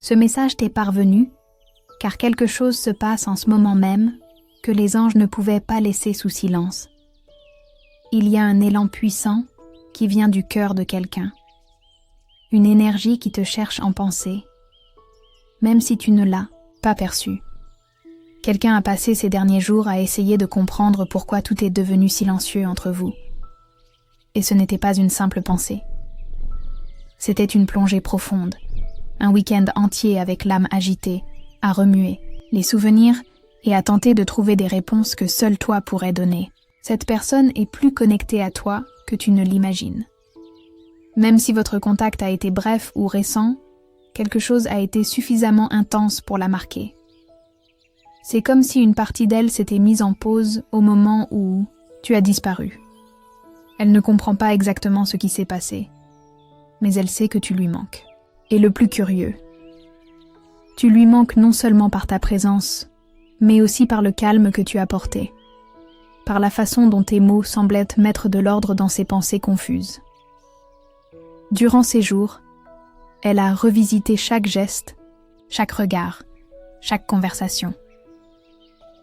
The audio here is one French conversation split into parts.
Ce message t'est parvenu, car quelque chose se passe en ce moment même que les anges ne pouvaient pas laisser sous silence. Il y a un élan puissant qui vient du cœur de quelqu'un, une énergie qui te cherche en pensée, même si tu ne l'as pas perçue. Quelqu'un a passé ces derniers jours à essayer de comprendre pourquoi tout est devenu silencieux entre vous. Et ce n'était pas une simple pensée. C'était une plongée profonde, un week-end entier avec l'âme agitée, à remuer les souvenirs et à tenter de trouver des réponses que seul toi pourrais donner. Cette personne est plus connectée à toi que tu ne l'imagines. Même si votre contact a été bref ou récent, quelque chose a été suffisamment intense pour la marquer. C'est comme si une partie d'elle s'était mise en pause au moment où tu as disparu. Elle ne comprend pas exactement ce qui s'est passé, mais elle sait que tu lui manques. Et le plus curieux, tu lui manques non seulement par ta présence, mais aussi par le calme que tu apportais, par la façon dont tes mots semblaient mettre de l'ordre dans ses pensées confuses. Durant ces jours, elle a revisité chaque geste, chaque regard, chaque conversation.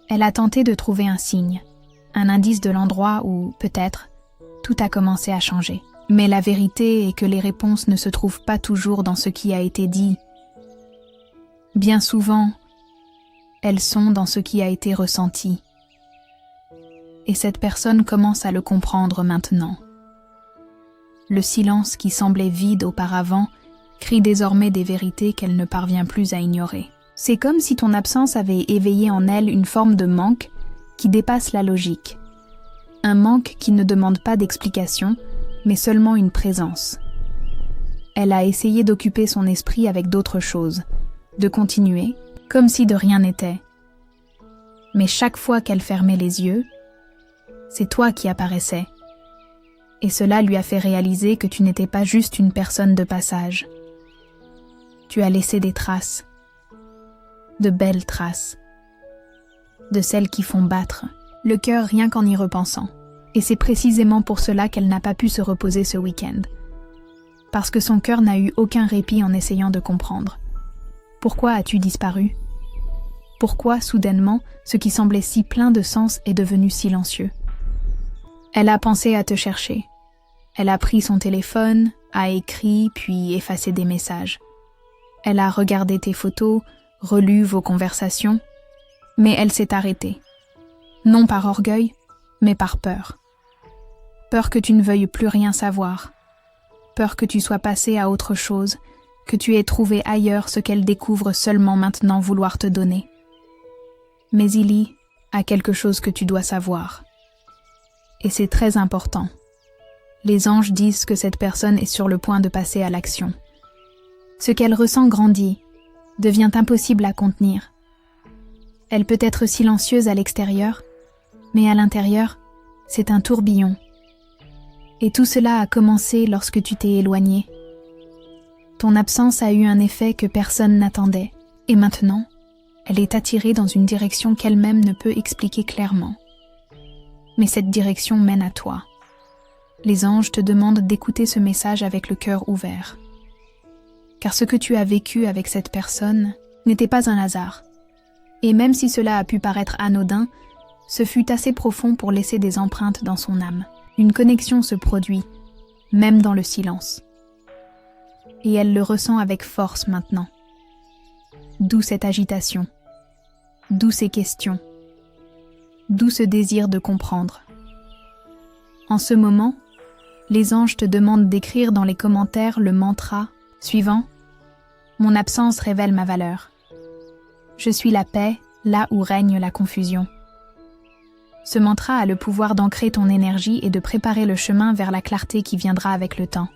Elle a tenté de trouver un signe, un indice de l'endroit où, peut-être, tout a commencé à changer. Mais la vérité est que les réponses ne se trouvent pas toujours dans ce qui a été dit. Bien souvent, elles sont dans ce qui a été ressenti. Et cette personne commence à le comprendre maintenant. Le silence qui semblait vide auparavant crie désormais des vérités qu'elle ne parvient plus à ignorer. C'est comme si ton absence avait éveillé en elle une forme de manque qui dépasse la logique. Un manque qui ne demande pas d'explication, mais seulement une présence. Elle a essayé d'occuper son esprit avec d'autres choses, de continuer, comme si de rien n'était. Mais chaque fois qu'elle fermait les yeux, c'est toi qui apparaissais. Et cela lui a fait réaliser que tu n'étais pas juste une personne de passage. Tu as laissé des traces, de belles traces, de celles qui font battre le cœur rien qu'en y repensant. Et c'est précisément pour cela qu'elle n'a pas pu se reposer ce week-end. Parce que son cœur n'a eu aucun répit en essayant de comprendre. Pourquoi as-tu disparu ? Pourquoi, soudainement, ce qui semblait si plein de sens est devenu silencieux ? Elle a pensé à te chercher. Elle a pris son téléphone, a écrit, puis effacé des messages. Elle a regardé tes photos, relu vos conversations, mais elle s'est arrêtée. Non par orgueil, mais par peur. Peur que tu ne veuilles plus rien savoir. Peur que tu sois passé à autre chose, que tu aies trouvé ailleurs ce qu'elle découvre seulement maintenant vouloir te donner. Mais il y a quelque chose que tu dois savoir. Et c'est très important. Les anges disent que cette personne est sur le point de passer à l'action. Ce qu'elle ressent grandit, devient impossible à contenir. Elle peut être silencieuse à l'extérieur, mais à l'intérieur, c'est un tourbillon. Et tout cela a commencé lorsque tu t'es éloigné. Ton absence a eu un effet que personne n'attendait, et maintenant, elle est attirée dans une direction qu'elle-même ne peut expliquer clairement. Mais cette direction mène à toi. Les anges te demandent d'écouter ce message avec le cœur ouvert. Car ce que tu as vécu avec cette personne n'était pas un hasard. Et même si cela a pu paraître anodin, ce fut assez profond pour laisser des empreintes dans son âme. Une connexion se produit, même dans le silence. Et elle le ressent avec force maintenant. D'où cette agitation, d'où ces questions, d'où ce désir de comprendre. En ce moment, les anges te demandent d'écrire dans les commentaires le mantra suivant « Mon absence révèle ma valeur. Je suis la paix là où règne la confusion. » Ce mantra a le pouvoir d'ancrer ton énergie et de préparer le chemin vers la clarté qui viendra avec le temps.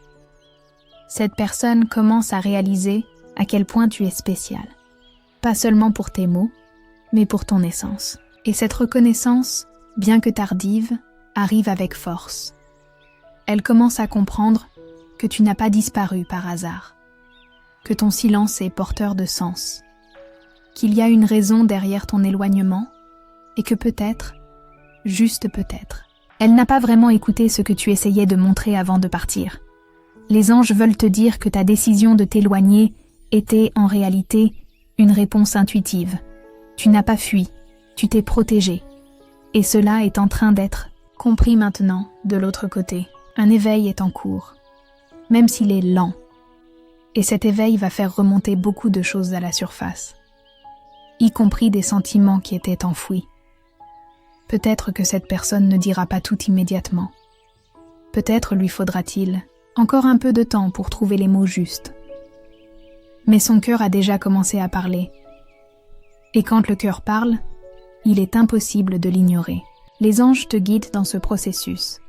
Cette personne commence à réaliser à quel point tu es spécial. Pas seulement pour tes mots, mais pour ton essence. Et cette reconnaissance, bien que tardive, arrive avec force. Elle commence à comprendre que tu n'as pas disparu par hasard, que ton silence est porteur de sens, qu'il y a une raison derrière ton éloignement et que peut-être, juste peut-être, elle n'a pas vraiment écouté ce que tu essayais de montrer avant de partir. Les anges veulent te dire que ta décision de t'éloigner était en réalité une réponse intuitive. Tu n'as pas fui, tu t'es protégé. Et cela est en train d'être compris maintenant de l'autre côté. Un éveil est en cours, même s'il est lent. Et cet éveil va faire remonter beaucoup de choses à la surface, y compris des sentiments qui étaient enfouis. Peut-être que cette personne ne dira pas tout immédiatement. Peut-être lui faudra-t-il encore un peu de temps pour trouver les mots justes. Mais son cœur a déjà commencé à parler. Et quand le cœur parle, il est impossible de l'ignorer. Les anges te guident dans ce processus,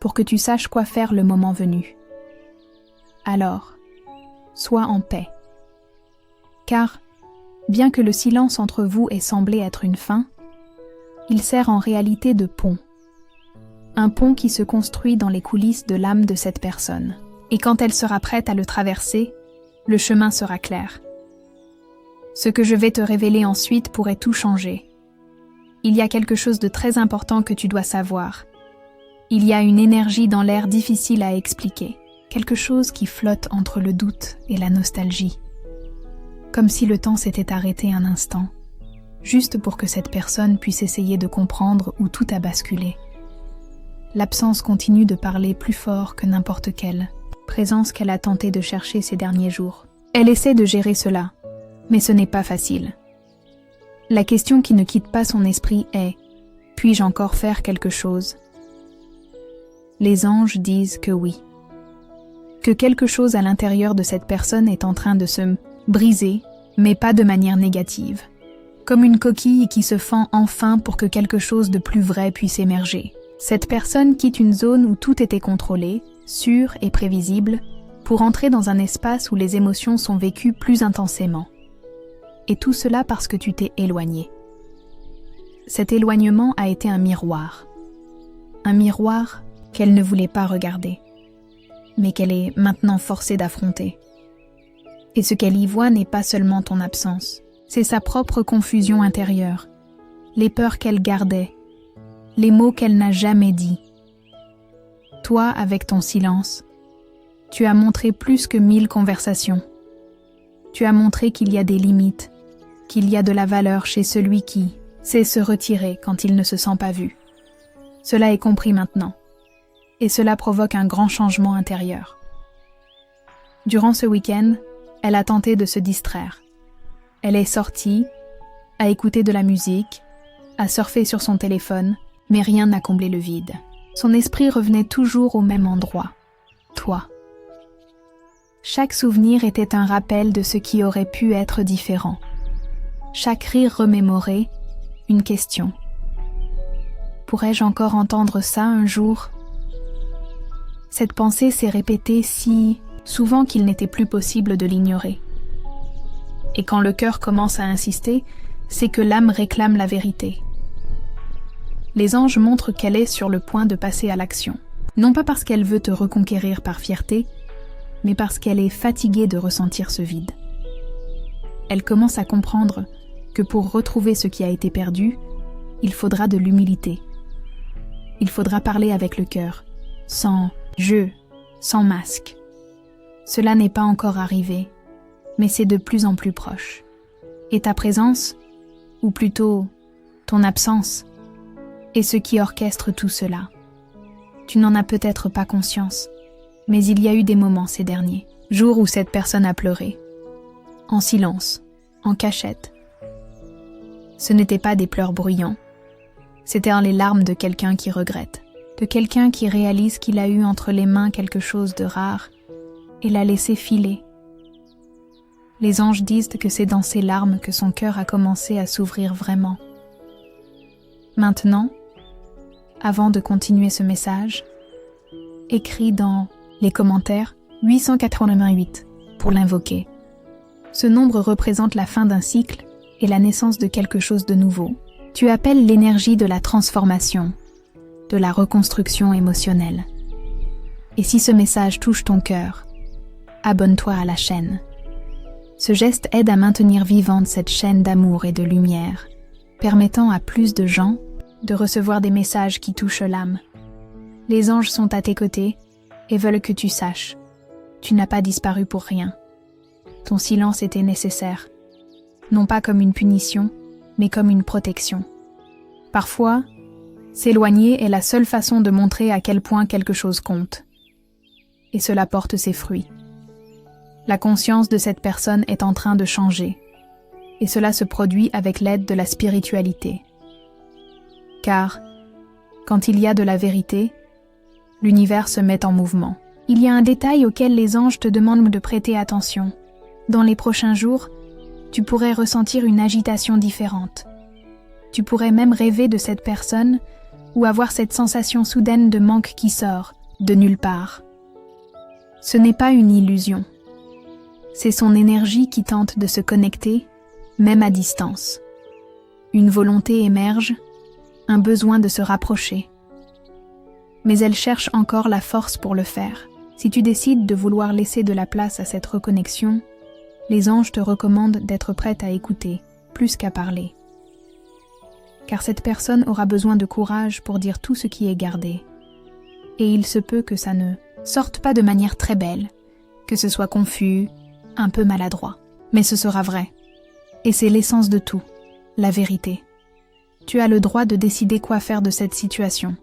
pour que tu saches quoi faire le moment venu. Alors, sois en paix. Car, bien que le silence entre vous ait semblé être une fin, il sert en réalité de pont. Un pont qui se construit dans les coulisses de l'âme de cette personne. Et quand elle sera prête à le traverser, le chemin sera clair. Ce que je vais te révéler ensuite pourrait tout changer. Il y a quelque chose de très important que tu dois savoir. Il y a une énergie dans l'air difficile à expliquer. Quelque chose qui flotte entre le doute et la nostalgie. Comme si le temps s'était arrêté un instant, juste pour que cette personne puisse essayer de comprendre où tout a basculé. L'absence continue de parler plus fort que n'importe quelle présence qu'elle a tenté de chercher ces derniers jours. Elle essaie de gérer cela, mais ce n'est pas facile. La question qui ne quitte pas son esprit est « Puis-je encore faire quelque chose ?» Les anges disent que oui. Que quelque chose à l'intérieur de cette personne est en train de se briser, mais pas de manière négative. Comme une coquille qui se fend enfin pour que quelque chose de plus vrai puisse émerger. Cette personne quitte une zone où tout était contrôlé, sûr et prévisible, pour entrer dans un espace où les émotions sont vécues plus intensément. Et tout cela parce que tu t'es éloigné. Cet éloignement a été un miroir. Un miroir qu'elle ne voulait pas regarder, mais qu'elle est maintenant forcée d'affronter. Et ce qu'elle y voit n'est pas seulement ton absence, c'est sa propre confusion intérieure, les peurs qu'elle gardait, les mots qu'elle n'a jamais dits. Toi, avec ton silence, tu as montré plus que 1000 conversations. Tu as montré qu'il y a des limites, qu'il y a de la valeur chez celui qui sait se retirer quand il ne se sent pas vu. Cela est compris maintenant, et cela provoque un grand changement intérieur. Durant ce week-end, elle a tenté de se distraire. Elle est sortie, a écouté de la musique, a surfé sur son téléphone, mais rien n'a comblé le vide. Son esprit revenait toujours au même endroit, toi. Chaque souvenir était un rappel de ce qui aurait pu être différent. Chaque rire remémoré, une question. Pourrais-je encore entendre ça un jour ? Cette pensée s'est répétée si souvent qu'il n'était plus possible de l'ignorer. Et quand le cœur commence à insister, c'est que l'âme réclame la vérité. Les anges montrent qu'elle est sur le point de passer à l'action. Non pas parce qu'elle veut te reconquérir par fierté, mais parce qu'elle est fatiguée de ressentir ce vide. Elle commence à comprendre que pour retrouver ce qui a été perdu, il faudra de l'humilité. Il faudra parler avec le cœur, sans jeu, sans masque. Cela n'est pas encore arrivé, mais c'est de plus en plus proche. Et ta présence, ou plutôt ton absence, est ce qui orchestre tout cela. Tu n'en as peut-être pas conscience, mais il y a eu des moments ces derniers, jours où cette personne a pleuré, en silence, en cachette. Ce n'étaient pas des pleurs bruyants, c'étaient les larmes de quelqu'un qui regrette, de quelqu'un qui réalise qu'il a eu entre les mains quelque chose de rare et l'a laissé filer. Les anges disent que c'est dans ces larmes que son cœur a commencé à s'ouvrir vraiment. Maintenant, avant de continuer ce message, écris dans les commentaires 888 pour l'invoquer. Ce nombre représente la fin d'un cycle et la naissance de quelque chose de nouveau. Tu appelles l'énergie de la transformation, de la reconstruction émotionnelle. Et si ce message touche ton cœur, abonne-toi à la chaîne. Ce geste aide à maintenir vivante cette chaîne d'amour et de lumière, permettant à plus de gens de recevoir des messages qui touchent l'âme. Les anges sont à tes côtés et veulent que tu saches, tu n'as pas disparu pour rien. Ton silence était nécessaire. Non pas comme une punition, mais comme une protection. Parfois, s'éloigner est la seule façon de montrer à quel point quelque chose compte. Et cela porte ses fruits. La conscience de cette personne est en train de changer. Et cela se produit avec l'aide de la spiritualité. Car, quand il y a de la vérité, l'univers se met en mouvement. Il y a un détail auquel les anges te demandent de prêter attention. Dans les prochains jours, tu pourrais ressentir une agitation différente. Tu pourrais même rêver de cette personne ou avoir cette sensation soudaine de manque qui sort de nulle part. Ce n'est pas une illusion. C'est son énergie qui tente de se connecter, même à distance. Une volonté émerge, un besoin de se rapprocher. Mais elle cherche encore la force pour le faire. Si tu décides de vouloir laisser de la place à cette reconnexion, les anges te recommandent d'être prête à écouter, plus qu'à parler. Car cette personne aura besoin de courage pour dire tout ce qui est gardé. Et il se peut que ça ne sorte pas de manière très belle, que ce soit confus, un peu maladroit. Mais ce sera vrai. Et c'est l'essence de tout, la vérité. Tu as le droit de décider quoi faire de cette situation.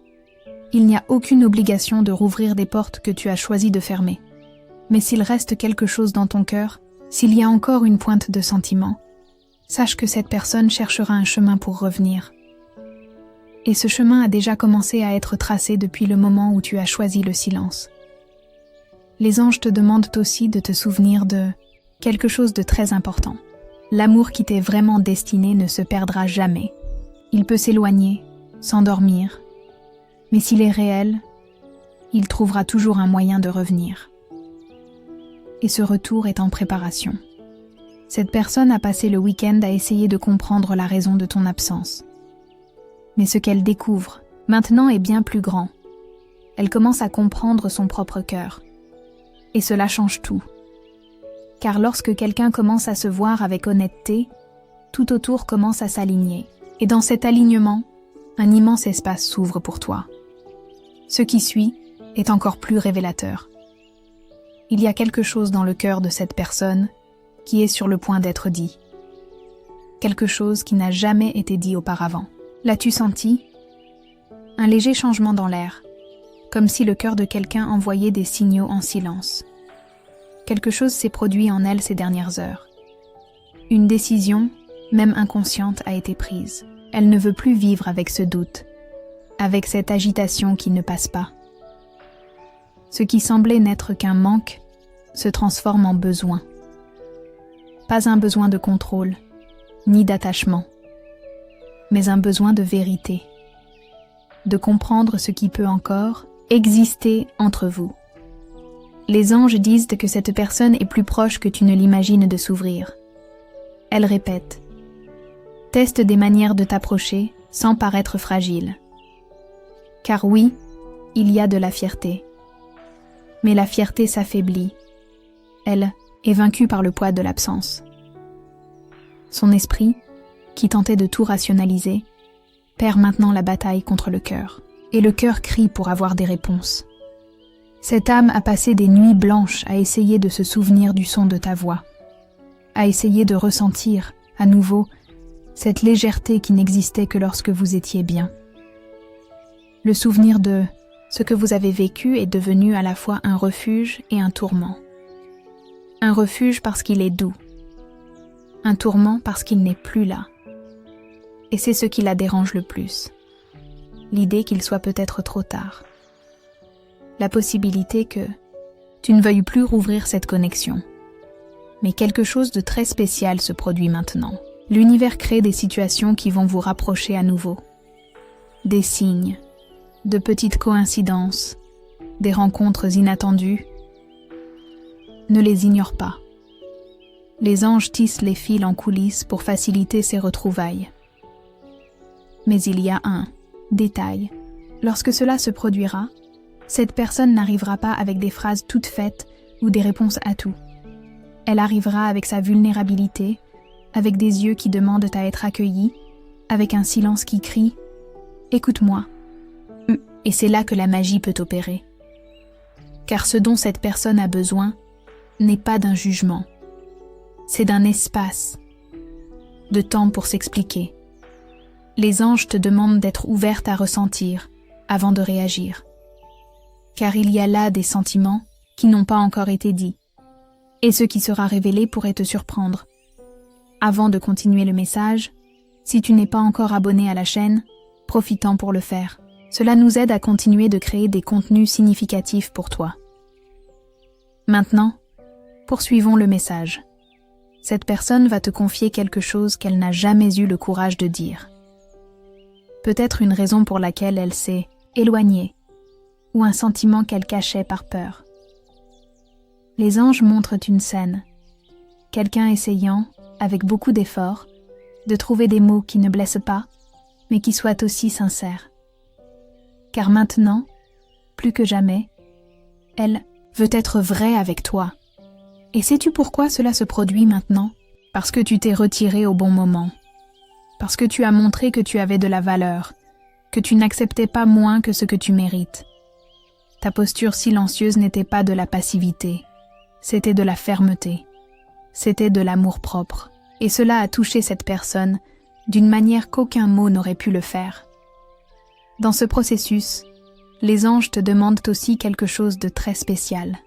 Il n'y a aucune obligation de rouvrir des portes que tu as choisi de fermer. Mais s'il reste quelque chose dans ton cœur, s'il y a encore une pointe de sentiment, sache que cette personne cherchera un chemin pour revenir. Et ce chemin a déjà commencé à être tracé depuis le moment où tu as choisi le silence. Les anges te demandent aussi de te souvenir de quelque chose de très important. L'amour qui t'est vraiment destiné ne se perdra jamais. Il peut s'éloigner, s'endormir, mais s'il est réel, il trouvera toujours un moyen de revenir. Et ce retour est en préparation. Cette personne a passé le week-end à essayer de comprendre la raison de ton absence. Mais ce qu'elle découvre, maintenant, est bien plus grand. Elle commence à comprendre son propre cœur. Et cela change tout. Car lorsque quelqu'un commence à se voir avec honnêteté, tout autour commence à s'aligner. Et dans cet alignement, un immense espace s'ouvre pour toi. Ce qui suit est encore plus révélateur. Il y a quelque chose dans le cœur de cette personne qui est sur le point d'être dit. Quelque chose qui n'a jamais été dit auparavant. L'as-tu senti? Un léger changement dans l'air, comme si le cœur de quelqu'un envoyait des signaux en silence. Quelque chose s'est produit en elle ces dernières heures. Une décision, même inconsciente, a été prise. Elle ne veut plus vivre avec ce doute, avec cette agitation qui ne passe pas. Ce qui semblait n'être qu'un manque se transforme en besoin. Pas un besoin de contrôle, ni d'attachement, mais un besoin de vérité, de comprendre ce qui peut encore exister entre vous. Les anges disent que cette personne est plus proche que tu ne l'imagines de s'ouvrir. Elle répète: teste des manières de t'approcher sans paraître fragile. Car oui, il y a de la fierté. Mais la fierté s'affaiblit. Elle est vaincue par le poids de l'absence. Son esprit, qui tentait de tout rationaliser, perd maintenant la bataille contre le cœur. Et le cœur crie pour avoir des réponses. Cette âme a passé des nuits blanches à essayer de se souvenir du son de ta voix, à essayer de ressentir, à nouveau, cette légèreté qui n'existait que lorsque vous étiez bien. Le souvenir de ce que vous avez vécu est devenu à la fois un refuge et un tourment. Un refuge parce qu'il est doux, un tourment parce qu'il n'est plus là. Et c'est ce qui la dérange le plus. L'idée qu'il soit peut-être trop tard. La possibilité que tu ne veuilles plus rouvrir cette connexion. Mais quelque chose de très spécial se produit maintenant. L'univers crée des situations qui vont vous rapprocher à nouveau. Des signes, de petites coïncidences, des rencontres inattendues. Ne les ignore pas. Les anges tissent les fils en coulisses pour faciliter ces retrouvailles. Mais il y a un détail. Lorsque cela se produira, cette personne n'arrivera pas avec des phrases toutes faites ou des réponses à tout. Elle arrivera avec sa vulnérabilité, avec des yeux qui demandent à être accueillis, avec un silence qui crie « Écoute-moi ». Et c'est là que la magie peut opérer. Car ce dont cette personne a besoin n'est pas d'un jugement, c'est d'un espace, de temps pour s'expliquer. Les anges te demandent d'être ouverte à ressentir avant de réagir. Car il y a là des sentiments qui n'ont pas encore été dits. Et ce qui sera révélé pourrait te surprendre. Avant de continuer le message, si tu n'es pas encore abonné à la chaîne, profite-en pour le faire. Cela nous aide à continuer de créer des contenus significatifs pour toi. Maintenant, poursuivons le message. Cette personne va te confier quelque chose qu'elle n'a jamais eu le courage de dire. Peut-être une raison pour laquelle elle s'est éloignée, ou un sentiment qu'elle cachait par peur. Les anges montrent une scène. Quelqu'un essayant, avec beaucoup d'efforts, de trouver des mots qui ne blessent pas, mais qui soient aussi sincères. Car maintenant, plus que jamais, elle veut être vraie avec toi. Et sais-tu pourquoi cela se produit maintenant? Parce que tu t'es retiré au bon moment. Parce que tu as montré que tu avais de la valeur, que tu n'acceptais pas moins que ce que tu mérites. Ta posture silencieuse n'était pas de la passivité, c'était de la fermeté, c'était de l'amour-propre. Et cela a touché cette personne d'une manière qu'aucun mot n'aurait pu le faire. Dans ce processus, les anges te demandent aussi quelque chose de très spécial.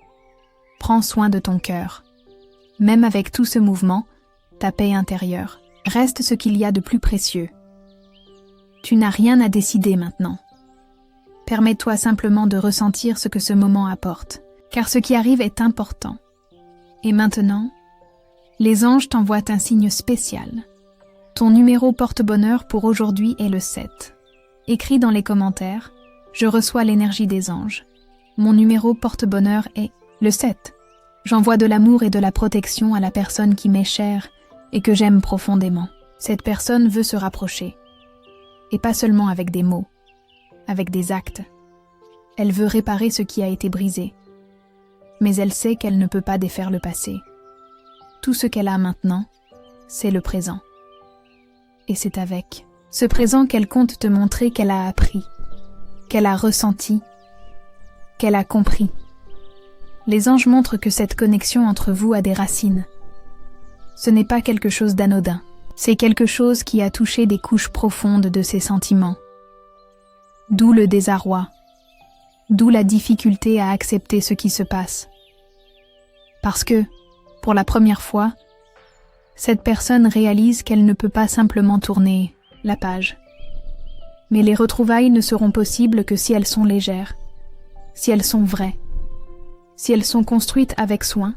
Prends soin de ton cœur. Même avec tout ce mouvement, ta paix intérieure reste ce qu'il y a de plus précieux. Tu n'as rien à décider maintenant. Permets-toi simplement de ressentir ce que ce moment apporte, car ce qui arrive est important. Et maintenant, les anges t'envoient un signe spécial. Ton numéro porte-bonheur pour aujourd'hui est le 7. Écris dans les commentaires « Je reçois l'énergie des anges. Mon numéro porte-bonheur est le 7. J'envoie de l'amour et de la protection à la personne qui m'est chère et que j'aime profondément. Cette personne veut se rapprocher. Et pas seulement avec des mots, avec des actes. Elle veut réparer ce qui a été brisé. Mais elle sait qu'elle ne peut pas défaire le passé. Tout ce qu'elle a maintenant, c'est le présent. Et c'est avec ce présent qu'elle compte te montrer qu'elle a appris, qu'elle a ressenti, qu'elle a compris. Les anges montrent que cette connexion entre vous a des racines. Ce n'est pas quelque chose d'anodin, c'est quelque chose qui a touché des couches profondes de ses sentiments. D'où le désarroi, d'où la difficulté à accepter ce qui se passe. Parce que, pour la première fois, cette personne réalise qu'elle ne peut pas simplement tourner la page. Mais les retrouvailles ne seront possibles que si elles sont légères, si elles sont vraies, si elles sont construites avec soin,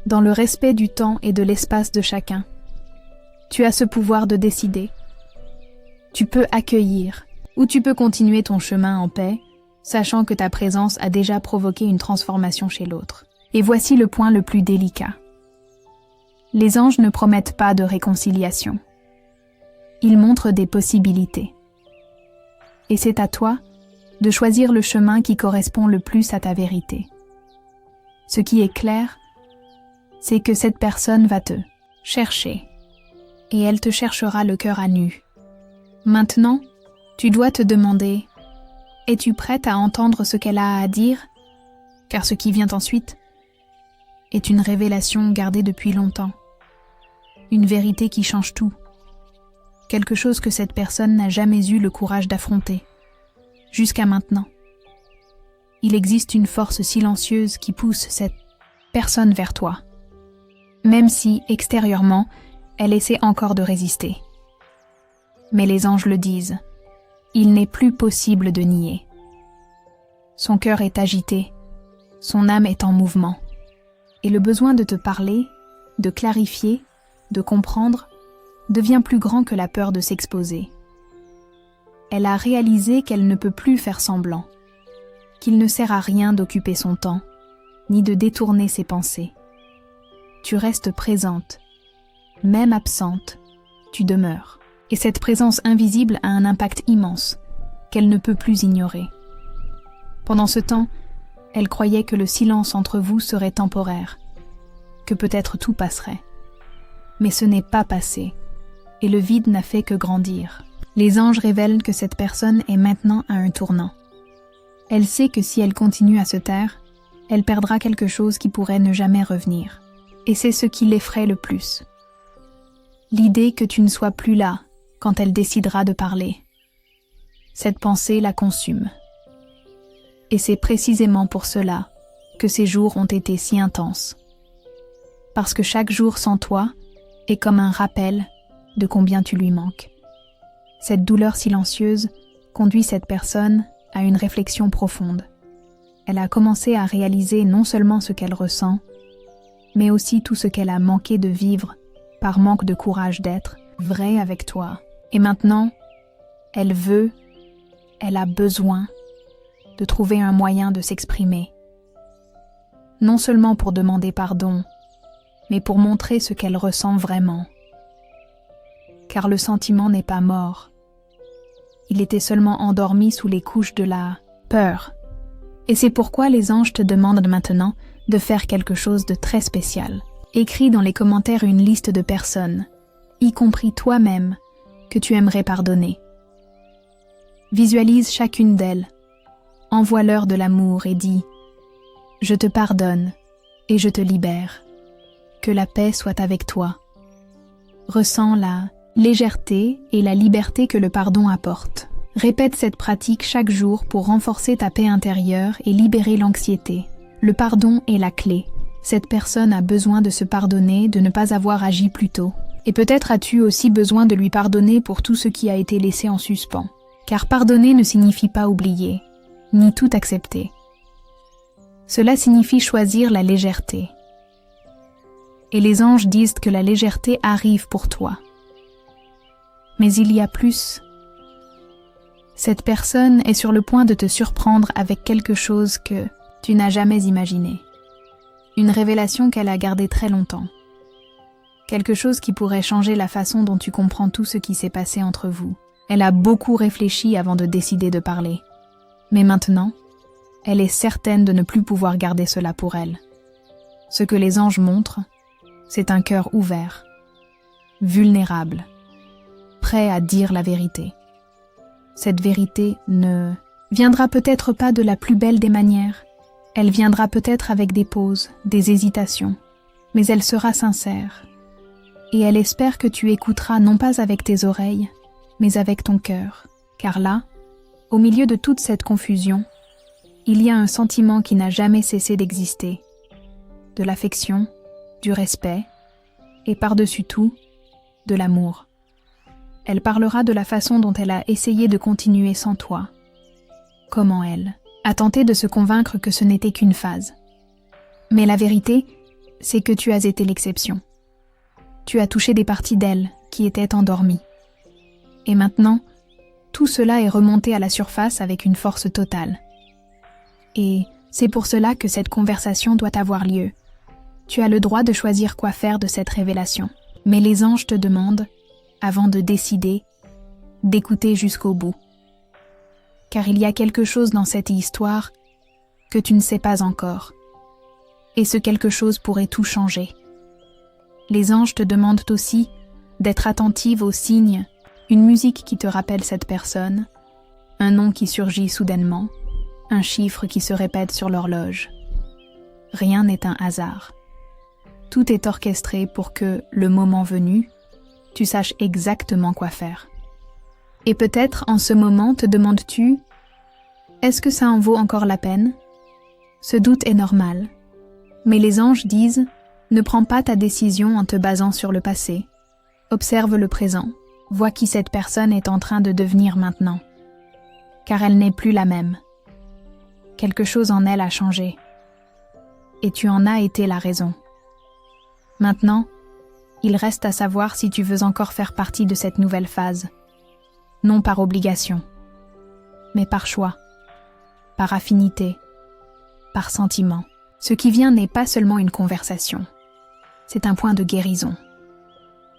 dans le respect du temps et de l'espace de chacun. Tu as ce pouvoir de décider. Tu peux accueillir, ou tu peux continuer ton chemin en paix, sachant que ta présence a déjà provoqué une transformation chez l'autre. Et voici le point le plus délicat. Les anges ne promettent pas de réconciliation. Ils montrent des possibilités. Et c'est à toi de choisir le chemin qui correspond le plus à ta vérité. Ce qui est clair, c'est que cette personne va te chercher, et elle te cherchera le cœur à nu. Maintenant, tu dois te demander, es-tu prête à entendre ce qu'elle a à dire? Car ce qui vient ensuite est une révélation gardée depuis longtemps. Une vérité qui change tout. Quelque chose que cette personne n'a jamais eu le courage d'affronter. Jusqu'à maintenant. Il existe une force silencieuse qui pousse cette personne vers toi. Même si, extérieurement, elle essaie encore de résister. Mais les anges le disent. Il n'est plus possible de nier. Son cœur est agité. Son âme est en mouvement. Et le besoin de te parler, de clarifier, de comprendre, devient plus grand que la peur de s'exposer. Elle a réalisé qu'elle ne peut plus faire semblant, qu'il ne sert à rien d'occuper son temps, ni de détourner ses pensées. Tu restes présente, même absente, tu demeures. Et cette présence invisible a un impact immense, qu'elle ne peut plus ignorer. Pendant ce temps, elle croyait que le silence entre vous serait temporaire, que peut-être tout passerait. Mais ce n'est pas passé, et le vide n'a fait que grandir. Les anges révèlent que cette personne est maintenant à un tournant. Elle sait que si elle continue à se taire, elle perdra quelque chose qui pourrait ne jamais revenir. Et c'est ce qui l'effraie le plus. L'idée que tu ne sois plus là quand elle décidera de parler. Cette pensée la consume. Et c'est précisément pour cela que ces jours ont été si intenses. Parce que chaque jour sans toi est comme un rappel de combien tu lui manques. Cette douleur silencieuse conduit cette personne à une réflexion profonde. Elle a commencé à réaliser non seulement ce qu'elle ressent, mais aussi tout ce qu'elle a manqué de vivre par manque de courage d'être vraie avec toi. Et maintenant, elle a besoin de trouver un moyen de s'exprimer. Non seulement pour demander pardon, mais pour montrer ce qu'elle ressent vraiment. Car le sentiment n'est pas mort. Il était seulement endormi sous les couches de la peur. Et c'est pourquoi les anges te demandent maintenant de faire quelque chose de très spécial. Écris dans les commentaires une liste de personnes, y compris toi-même, que tu aimerais pardonner. Visualise chacune d'elles, envoie-leur de l'amour et dis « Je te pardonne et je te libère. Que la paix soit avec toi. » Ressens la légèreté et la liberté que le pardon apporte. Répète cette pratique chaque jour pour renforcer ta paix intérieure et libérer l'anxiété. Le pardon est la clé. Cette personne a besoin de se pardonner, de ne pas avoir agi plus tôt. Et peut-être as-tu aussi besoin de lui pardonner pour tout ce qui a été laissé en suspens. Car pardonner ne signifie pas oublier, ni tout accepter. Cela signifie choisir la légèreté. Et les anges disent que la légèreté arrive pour toi. Mais il y a plus. Cette personne est sur le point de te surprendre avec quelque chose que tu n'as jamais imaginé. Une révélation qu'elle a gardée très longtemps. Quelque chose qui pourrait changer la façon dont tu comprends tout ce qui s'est passé entre vous. Elle a beaucoup réfléchi avant de décider de parler. Mais maintenant, elle est certaine de ne plus pouvoir garder cela pour elle. Ce que les anges montrent, c'est un cœur ouvert, vulnérable, prêt à dire la vérité. Cette vérité ne viendra peut-être pas de la plus belle des manières. Elle viendra peut-être avec des pauses, des hésitations, mais elle sera sincère. Et elle espère que tu écouteras non pas avec tes oreilles, mais avec ton cœur. Car là, au milieu de toute cette confusion, il y a un sentiment qui n'a jamais cessé d'exister. De l'affection, du respect, et par-dessus tout, de l'amour. Elle parlera de la façon dont elle a essayé de continuer sans toi. Comment elle a tenté de se convaincre que ce n'était qu'une phase. Mais la vérité, c'est que tu as été l'exception. Tu as touché des parties d'elle qui étaient endormies. Et maintenant, tout cela est remonté à la surface avec une force totale. Et c'est pour cela que cette conversation doit avoir lieu. Tu as le droit de choisir quoi faire de cette révélation. Mais les anges te demandent, avant de décider, d'écouter jusqu'au bout. Car il y a quelque chose dans cette histoire que tu ne sais pas encore. Et ce quelque chose pourrait tout changer. Les anges te demandent aussi d'être attentive aux signes, une musique qui te rappelle cette personne, un nom qui surgit soudainement, un chiffre qui se répète sur l'horloge. Rien n'est un hasard. Tout est orchestré pour que, le moment venu, tu saches exactement quoi faire. Et peut-être en ce moment te demandes-tu, est-ce que ça en vaut encore la peine? Ce doute est normal. Mais les anges disent, ne prends pas ta décision en te basant sur le passé. Observe le présent. Vois qui cette personne est en train de devenir maintenant. Car elle n'est plus la même. Quelque chose en elle a changé. Et tu en as été la raison. Maintenant, il reste à savoir si tu veux encore faire partie de cette nouvelle phase. Non par obligation, mais par choix, par affinité, par sentiment. Ce qui vient n'est pas seulement une conversation. C'est un point de guérison.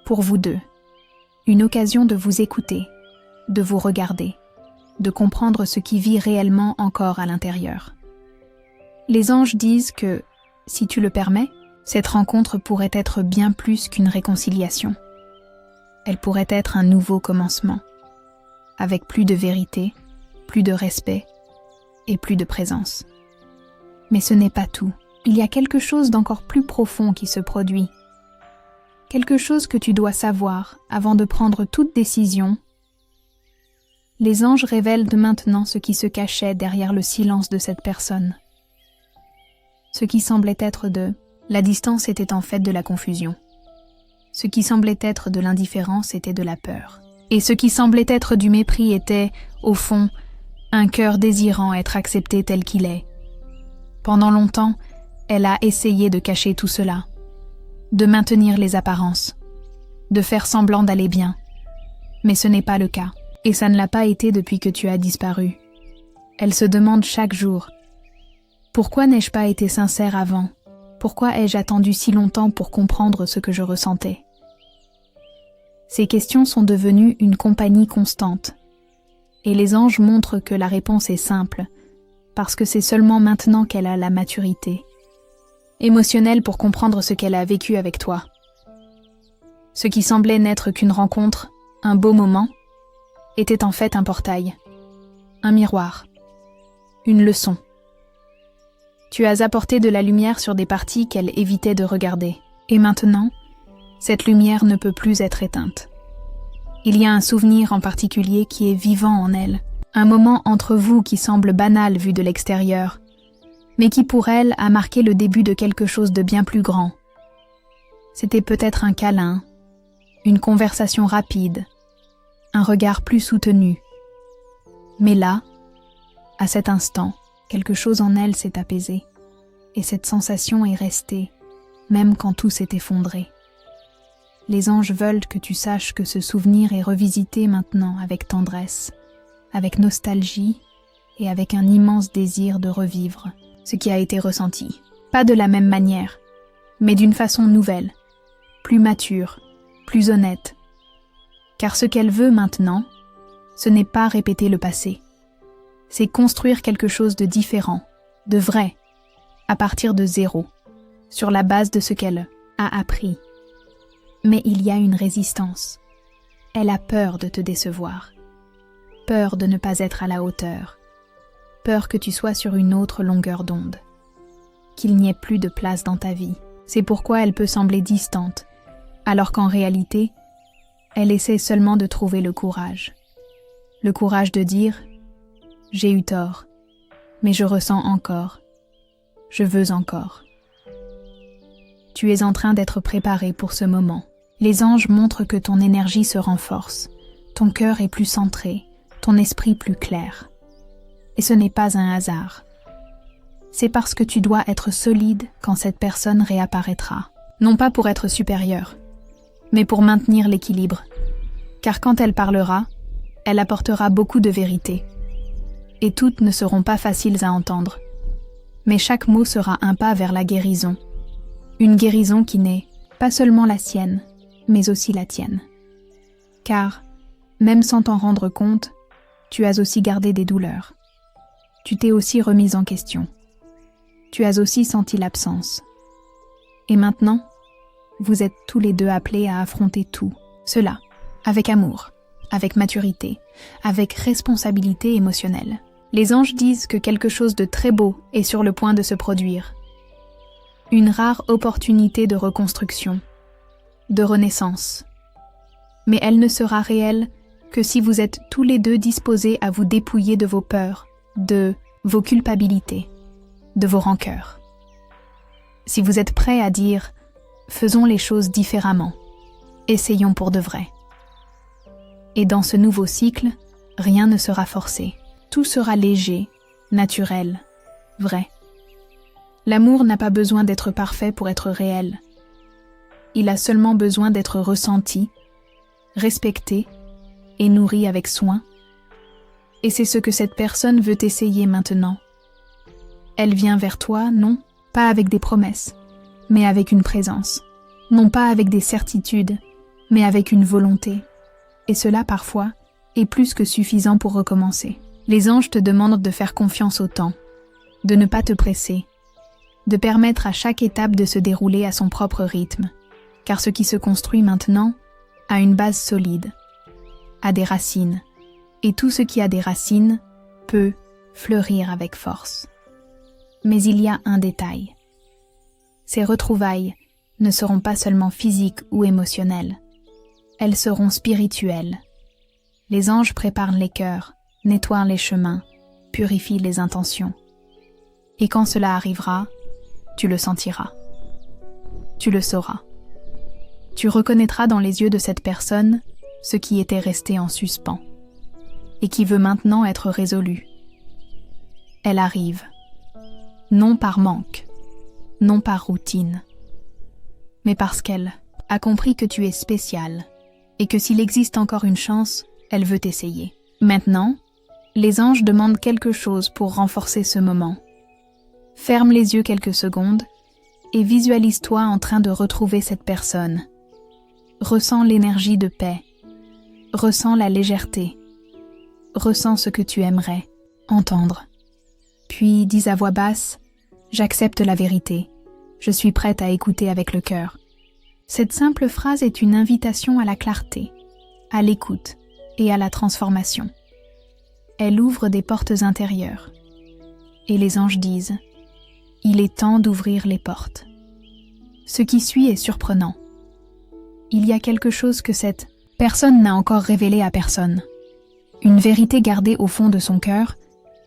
Pour vous deux, une occasion de vous écouter, de vous regarder, de comprendre ce qui vit réellement encore à l'intérieur. Les anges disent que, si tu le permets, cette rencontre pourrait être bien plus qu'une réconciliation. Elle pourrait être un nouveau commencement, avec plus de vérité, plus de respect et plus de présence. Mais ce n'est pas tout. il y a quelque chose d'encore plus profond qui se produit. Quelque chose que tu dois savoir avant de prendre toute décision. Les anges révèlent de maintenant ce qui se cachait derrière le silence de cette personne. Ce qui semblait être de la distance était en fait de la confusion. Ce qui semblait être de l'indifférence était de la peur. Et ce qui semblait être du mépris était, au fond, un cœur désirant être accepté tel qu'il est. Pendant longtemps, elle a essayé de cacher tout cela, de maintenir les apparences, de faire semblant d'aller bien. Mais ce n'est pas le cas, et ça ne l'a pas été depuis que tu as disparu. Elle se demande chaque jour, pourquoi n'ai-je pas été sincère avant? Pourquoi ai-je attendu si longtemps pour comprendre ce que je ressentais? Ces questions sont devenues une compagnie constante. Et les anges montrent que la réponse est simple, parce que c'est seulement maintenant qu'elle a la maturité émotionnelle pour comprendre ce qu'elle a vécu avec toi. Ce qui semblait n'être qu'une rencontre, un beau moment, était en fait un portail, un miroir, une leçon. Tu as apporté de la lumière sur des parties qu'elle évitait de regarder. Et maintenant, cette lumière ne peut plus être éteinte. Il y a un souvenir en particulier qui est vivant en elle, un moment entre vous qui semble banal vu de l'extérieur, mais qui pour elle a marqué le début de quelque chose de bien plus grand. C'était peut-être un câlin, une conversation rapide, un regard plus soutenu. Mais là, à cet instant, quelque chose en elle s'est apaisé, et cette sensation est restée, même quand tout s'est effondré. Les anges veulent que tu saches que ce souvenir est revisité maintenant avec tendresse, avec nostalgie et avec un immense désir de revivre ce qui a été ressenti. Pas de la même manière, mais d'une façon nouvelle, plus mature, plus honnête. Car ce qu'elle veut maintenant, ce n'est pas répéter le passé. C'est construire quelque chose de différent, de vrai, à partir de zéro, sur la base de ce qu'elle a appris. Mais il y a une résistance. Elle a peur de te décevoir, peur de ne pas être à la hauteur, peur que tu sois sur une autre longueur d'onde, qu'il n'y ait plus de place dans ta vie. C'est pourquoi elle peut sembler distante, alors qu'en réalité, elle essaie seulement de trouver le courage. Le courage de dire « J'ai eu tort, mais je ressens encore, je veux encore ». Tu es en train d'être préparé pour ce moment. Les anges montrent que ton énergie se renforce, ton cœur est plus centré, ton esprit plus clair. Et ce n'est pas un hasard. C'est parce que tu dois être solide quand cette personne réapparaîtra. Non pas pour être supérieur, mais pour maintenir l'équilibre. Car quand elle parlera, elle apportera beaucoup de vérité. Et toutes ne seront pas faciles à entendre. Mais chaque mot sera un pas vers la guérison. Une guérison qui n'est pas seulement la sienne, mais aussi la tienne. Car, même sans t'en rendre compte, tu as aussi gardé des douleurs. Tu t'es aussi remise en question. Tu as aussi senti l'absence. Et maintenant, vous êtes tous les deux appelés à affronter tout, cela, avec amour, avec maturité, avec responsabilité émotionnelle. Les anges disent que quelque chose de très beau est sur le point de se produire. Une rare opportunité de reconstruction, de renaissance. Mais elle ne sera réelle que si vous êtes tous les deux disposés à vous dépouiller de vos peurs, de vos culpabilités, de vos rancœurs. Si vous êtes prêts à dire « faisons les choses différemment, essayons pour de vrai ». Et dans ce nouveau cycle, rien ne sera forcé. Tout sera léger, naturel, vrai. L'amour n'a pas besoin d'être parfait pour être réel. Il a seulement besoin d'être ressenti, respecté et nourri avec soin. Et c'est ce que cette personne veut essayer maintenant. Elle vient vers toi, non pas avec des promesses, mais avec une présence. Non pas avec des certitudes, mais avec une volonté. Et cela, parfois, est plus que suffisant pour recommencer. Les anges te demandent de faire confiance au temps, de ne pas te presser, de permettre à chaque étape de se dérouler à son propre rythme, car ce qui se construit maintenant a une base solide, a des racines, et tout ce qui a des racines peut fleurir avec force. Mais il y a un détail. Ces retrouvailles ne seront pas seulement physiques ou émotionnelles. Elles seront spirituelles. Les anges préparent les cœurs, nettoient les chemins, purifient les intentions. Et quand cela arrivera, tu le sentiras. Tu le sauras. Tu reconnaîtras dans les yeux de cette personne ce qui était resté en suspens et qui veut maintenant être résolu. Elle arrive, non par manque, non par routine, mais parce qu'elle a compris que tu es spécial et que s'il existe encore une chance, elle veut essayer. Maintenant, les anges demandent quelque chose pour renforcer ce moment. Ferme les yeux quelques secondes et visualise-toi en train de retrouver cette personne. Ressens l'énergie de paix. Ressens la légèreté. Ressens ce que tu aimerais entendre. Puis dis à voix basse, « J'accepte la vérité. Je suis prête à écouter avec le cœur. » Cette simple phrase est une invitation à la clarté, à l'écoute et à la transformation. Elle ouvre des portes intérieures. Et les anges disent, « Il est temps d'ouvrir les portes. » Ce qui suit est surprenant. Il y a quelque chose que cette personne n'a encore révélé à personne. Une vérité gardée au fond de son cœur,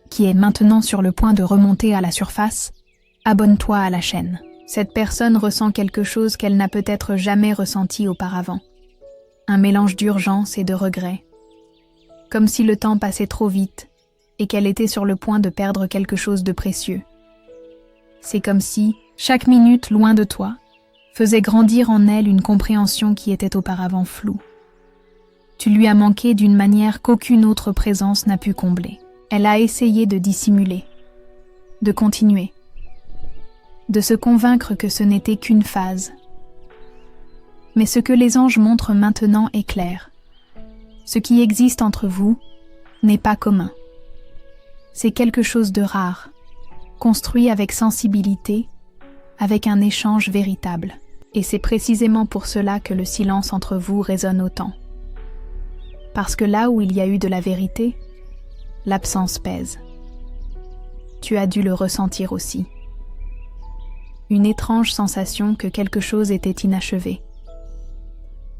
qui est maintenant sur le point de remonter à la surface. Abonne-toi à la chaîne. Cette personne ressent quelque chose qu'elle n'a peut-être jamais ressenti auparavant. Un mélange d'urgence et de regret. Comme si le temps passait trop vite et qu'elle était sur le point de perdre quelque chose de précieux. C'est comme si, chaque minute loin de toi, faisait grandir en elle une compréhension qui était auparavant floue. Tu lui as manqué d'une manière qu'aucune autre présence n'a pu combler. Elle a essayé de dissimuler, de continuer, de se convaincre que ce n'était qu'une phase. Mais ce que les anges montrent maintenant est clair. Ce qui existe entre vous n'est pas commun. C'est quelque chose de rare, construit avec sensibilité, avec un échange véritable. Et c'est précisément pour cela que le silence entre vous résonne autant. Parce que là où il y a eu de la vérité, l'absence pèse. Tu as dû le ressentir aussi. Une étrange sensation que quelque chose était inachevé.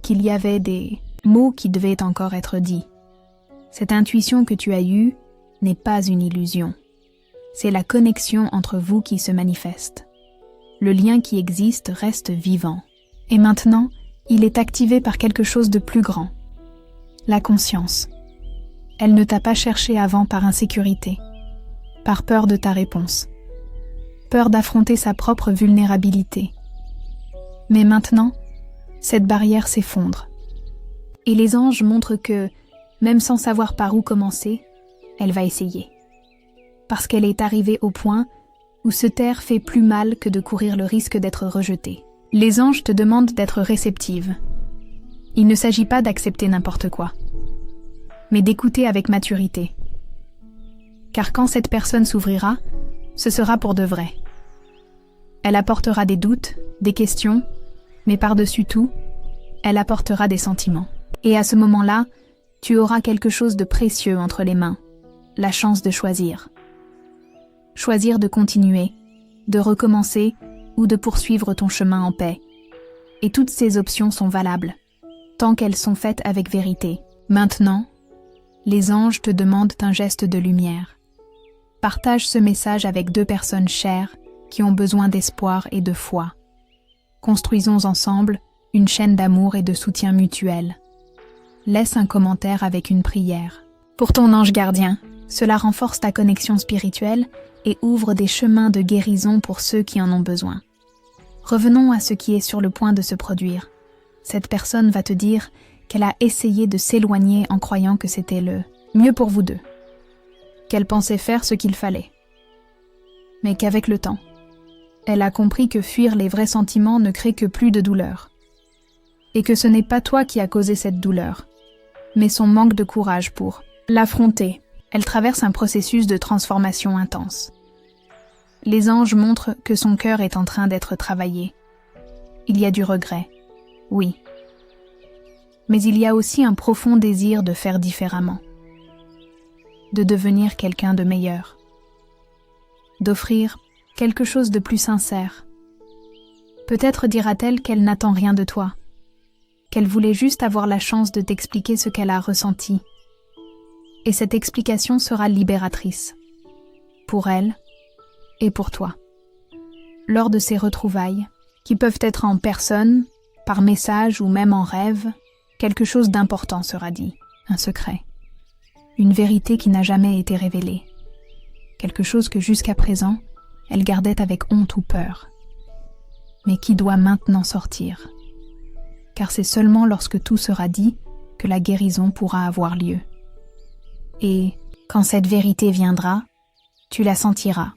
Qu'il y avait des mots qui devaient encore être dits. Cette intuition que tu as eue n'est pas une illusion. C'est la connexion entre vous qui se manifeste. Le lien qui existe reste vivant. Et maintenant, il est activé par quelque chose de plus grand. La conscience. Elle ne t'a pas cherché avant par insécurité, par peur de ta réponse, peur d'affronter sa propre vulnérabilité. Mais maintenant, cette barrière s'effondre. Et les anges montrent que, même sans savoir par où commencer, elle va essayer. Parce qu'elle est arrivée au point où se taire fait plus mal que de courir le risque d'être rejetée. Les anges te demandent d'être réceptive. Il ne s'agit pas d'accepter n'importe quoi, mais d'écouter avec maturité. Car quand cette personne s'ouvrira, ce sera pour de vrai. Elle apportera des doutes, des questions, mais par-dessus tout, elle apportera des sentiments. Et à ce moment-là, tu auras quelque chose de précieux entre les mains, la chance de choisir. Choisir de continuer, de recommencer ou de poursuivre ton chemin en paix. Et toutes ces options sont valables, tant qu'elles sont faites avec vérité. Maintenant, les anges te demandent un geste de lumière. Partage ce message avec 2 personnes chères qui ont besoin d'espoir et de foi. Construisons ensemble une chaîne d'amour et de soutien mutuel. Laisse un commentaire avec une prière. Pour ton ange gardien, cela renforce ta connexion spirituelle et ouvre des chemins de guérison pour ceux qui en ont besoin. Revenons à ce qui est sur le point de se produire. Cette personne va te dire qu'elle a essayé de s'éloigner en croyant que c'était le mieux pour vous deux, qu'elle pensait faire ce qu'il fallait. Mais qu'avec le temps, elle a compris que fuir les vrais sentiments ne crée que plus de douleur. Et que ce n'est pas toi qui as causé cette douleur, mais son manque de courage pour l'affronter. Elle traverse un processus de transformation intense. Les anges montrent que son cœur est en train d'être travaillé. Il y a du regret, oui. Mais il y a aussi un profond désir de faire différemment. De devenir quelqu'un de meilleur. D'offrir quelque chose de plus sincère. Peut-être dira-t-elle qu'elle n'attend rien de toi, qu'elle voulait juste avoir la chance de t'expliquer ce qu'elle a ressenti. Et cette explication sera libératrice, pour elle et pour toi. Lors de ces retrouvailles, qui peuvent être en personne, par message ou même en rêve, quelque chose d'important sera dit, un secret, une vérité qui n'a jamais été révélée, quelque chose que jusqu'à présent, elle gardait avec honte ou peur, mais qui doit maintenant sortir. Car c'est seulement lorsque tout sera dit que la guérison pourra avoir lieu. Et quand cette vérité viendra, tu la sentiras.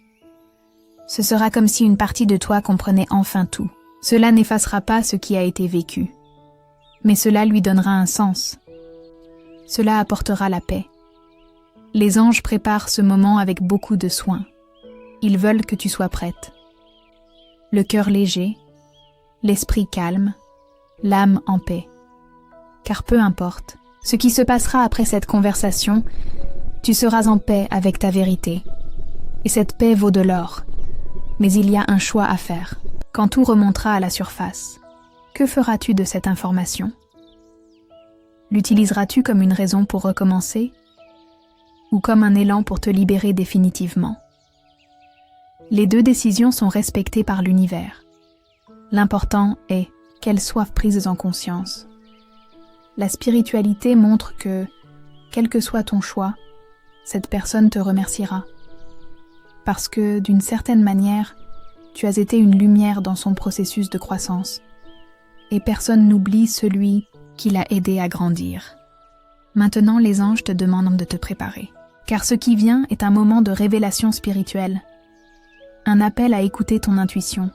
Ce sera comme si une partie de toi comprenait enfin tout. Cela n'effacera pas ce qui a été vécu, mais cela lui donnera un sens. Cela apportera la paix. Les anges préparent ce moment avec beaucoup de soin. Ils veulent que tu sois prête. Le cœur léger, l'esprit calme, l'âme en paix. Car peu importe ce qui se passera après cette conversation, tu seras en paix avec ta vérité. Et cette paix vaut de l'or. Mais il y a un choix à faire. Quand tout remontera à la surface, que feras-tu de cette information? L'utiliseras-tu comme une raison pour recommencer? Ou comme un élan pour te libérer définitivement? Les deux décisions sont respectées par l'univers. L'important est qu'elles soient prises en conscience. La spiritualité montre que, quel que soit ton choix, cette personne te remerciera. Parce que, d'une certaine manière, tu as été une lumière dans son processus de croissance. Et personne n'oublie celui qui l'a aidé à grandir. Maintenant, les anges te demandent de te préparer. Car ce qui vient est un moment de révélation spirituelle. Un appel à écouter ton intuition.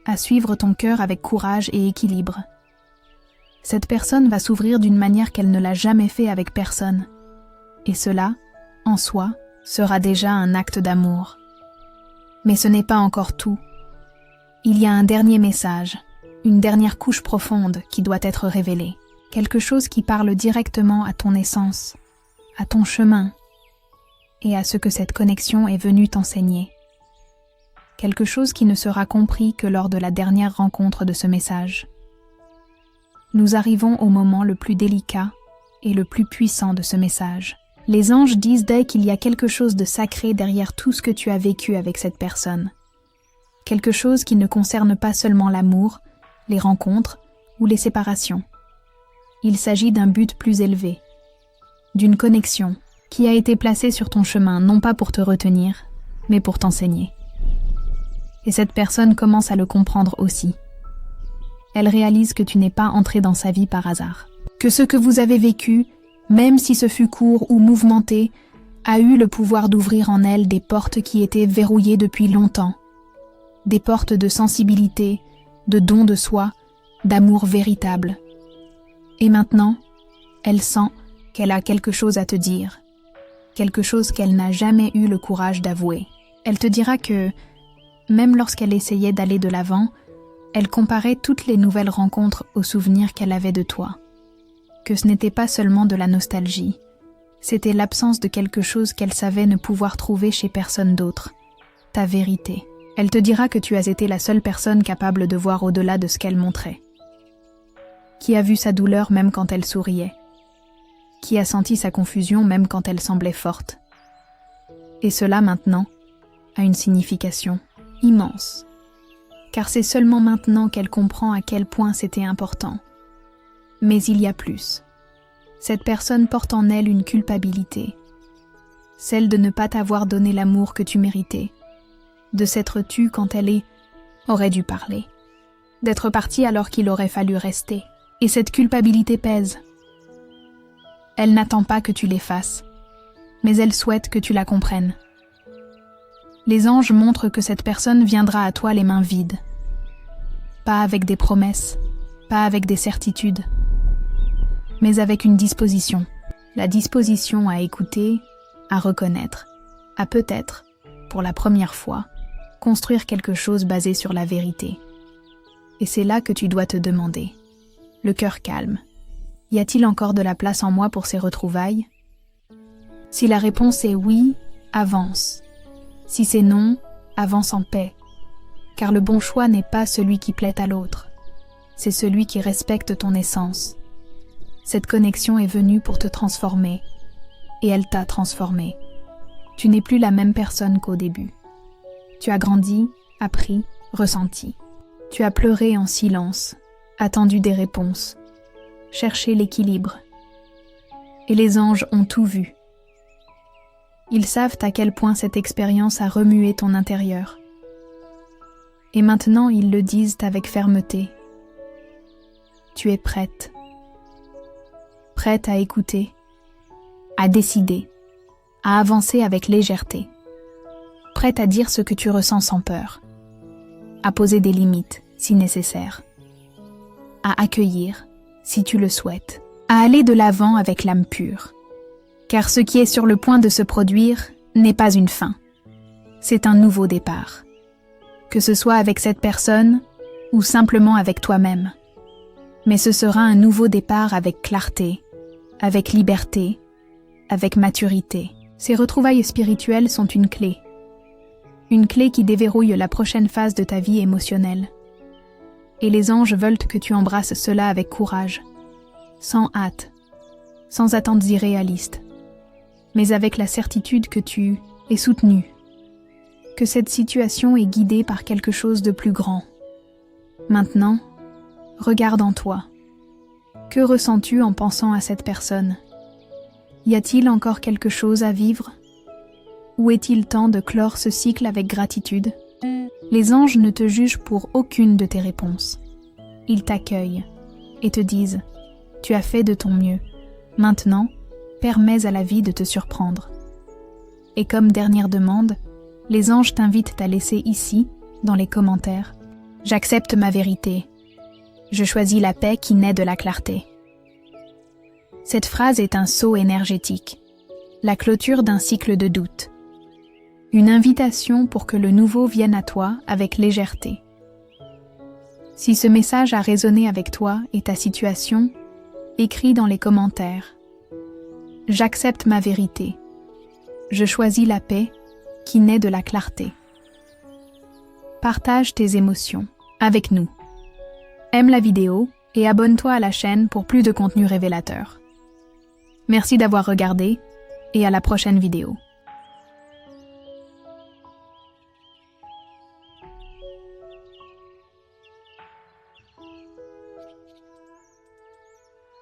À suivre ton cœur avec courage et équilibre. Cette personne va s'ouvrir d'une manière qu'elle ne l'a jamais fait avec personne. Et cela, en soi, sera déjà un acte d'amour. Mais ce n'est pas encore tout. Il y a un dernier message, une dernière couche profonde qui doit être révélée. Quelque chose qui parle directement à ton essence, à ton chemin, et à ce que cette connexion est venue t'enseigner. Quelque chose qui ne sera compris que lors de la dernière rencontre de ce message. Nous arrivons au moment le plus délicat et le plus puissant de ce message. Les anges disent qu'il y a quelque chose de sacré derrière tout ce que tu as vécu avec cette personne. Quelque chose qui ne concerne pas seulement l'amour, les rencontres ou les séparations. Il s'agit d'un but plus élevé, d'une connexion qui a été placée sur ton chemin non pas pour te retenir, mais pour t'enseigner. Et cette personne commence à le comprendre aussi. Elle réalise que tu n'es pas entré dans sa vie par hasard, que ce que vous avez vécu, même si ce fut court ou mouvementé, a eu le pouvoir d'ouvrir en elle des portes qui étaient verrouillées depuis longtemps. Des portes de sensibilité, de don de soi, d'amour véritable. Et maintenant, elle sent qu'elle a quelque chose à te dire, quelque chose qu'elle n'a jamais eu le courage d'avouer. Elle te dira que, même lorsqu'elle essayait d'aller de l'avant, elle comparait toutes les nouvelles rencontres aux souvenirs qu'elle avait de toi. Que ce n'était pas seulement de la nostalgie, c'était l'absence de quelque chose qu'elle savait ne pouvoir trouver chez personne d'autre, ta vérité. Elle te dira que tu as été la seule personne capable de voir au-delà de ce qu'elle montrait, qui a vu sa douleur même quand elle souriait, qui a senti sa confusion même quand elle semblait forte. Et cela maintenant a une signification immense, car c'est seulement maintenant qu'elle comprend à quel point c'était important. Mais il y a plus. Cette personne porte en elle une culpabilité, celle de ne pas t'avoir donné l'amour que tu méritais, de s'être tue quand elle aurait dû parler, d'être partie alors qu'il aurait fallu rester. Et cette culpabilité pèse. Elle n'attend pas que tu l'effaces, mais elle souhaite que tu la comprennes. Les anges montrent que cette personne viendra à toi les mains vides. Pas avec des promesses, pas avec des certitudes, mais avec une disposition. La disposition à écouter, à reconnaître, à peut-être, pour la première fois, construire quelque chose basé sur la vérité. Et c'est là que tu dois te demander, le cœur calme, y a-t-il encore de la place en moi pour ces retrouvailles? Si la réponse est oui, avance. Si c'est non, avance en paix. car le bon choix n'est pas celui qui plaît à l'autre, c'est celui qui respecte ton essence. Cette connexion est venue pour te transformer, et elle t'a transformé. Tu n'es plus la même personne qu'au début. Tu as grandi, appris, ressenti. Tu as pleuré en silence, attendu des réponses, cherché l'équilibre. Et les anges ont tout vu. Ils savent à quel point cette expérience a remué ton intérieur. Et maintenant ils le disent avec fermeté. Tu es prête. Prête à écouter, à décider, à avancer avec légèreté. Prête à dire ce que tu ressens sans peur, à poser des limites si nécessaire, à accueillir si tu le souhaites, à aller de l'avant avec l'âme pure. Car ce qui est sur le point de se produire n'est pas une fin, c'est un nouveau départ. Que ce soit avec cette personne ou simplement avec toi-même. Mais ce sera un nouveau départ avec clarté, avec liberté, avec maturité. Ces retrouvailles spirituelles sont une clé qui déverrouille la prochaine phase de ta vie émotionnelle. Et les anges veulent que tu embrasses cela avec courage, sans hâte, sans attentes irréalistes, mais avec la certitude que tu es soutenu, que cette situation est guidée par quelque chose de plus grand. Maintenant, regarde en toi. Que ressens-tu en pensant à cette personne? Y a-t-il encore quelque chose à vivre? Ou est-il temps de clore ce cycle avec gratitude? Les anges ne te jugent pour aucune de tes réponses. Ils t'accueillent et te disent « Tu as fait de ton mieux. Maintenant, permets à la vie de te surprendre. » Et comme dernière demande, les anges t'invitent à laisser ici, dans les commentaires, « J'accepte ma vérité. Je choisis la paix qui naît de la clarté. » Cette phrase est un saut énergétique, la clôture d'un cycle de doute. Une invitation pour que le nouveau vienne à toi avec légèreté. Si ce message a résonné avec toi et ta situation, écris dans les commentaires. J'accepte ma vérité. Je choisis la paix qui naît de la clarté. Partage tes émotions avec nous. Aime la vidéo et abonne-toi à la chaîne pour plus de contenu révélateur. Merci d'avoir regardé et à la prochaine vidéo.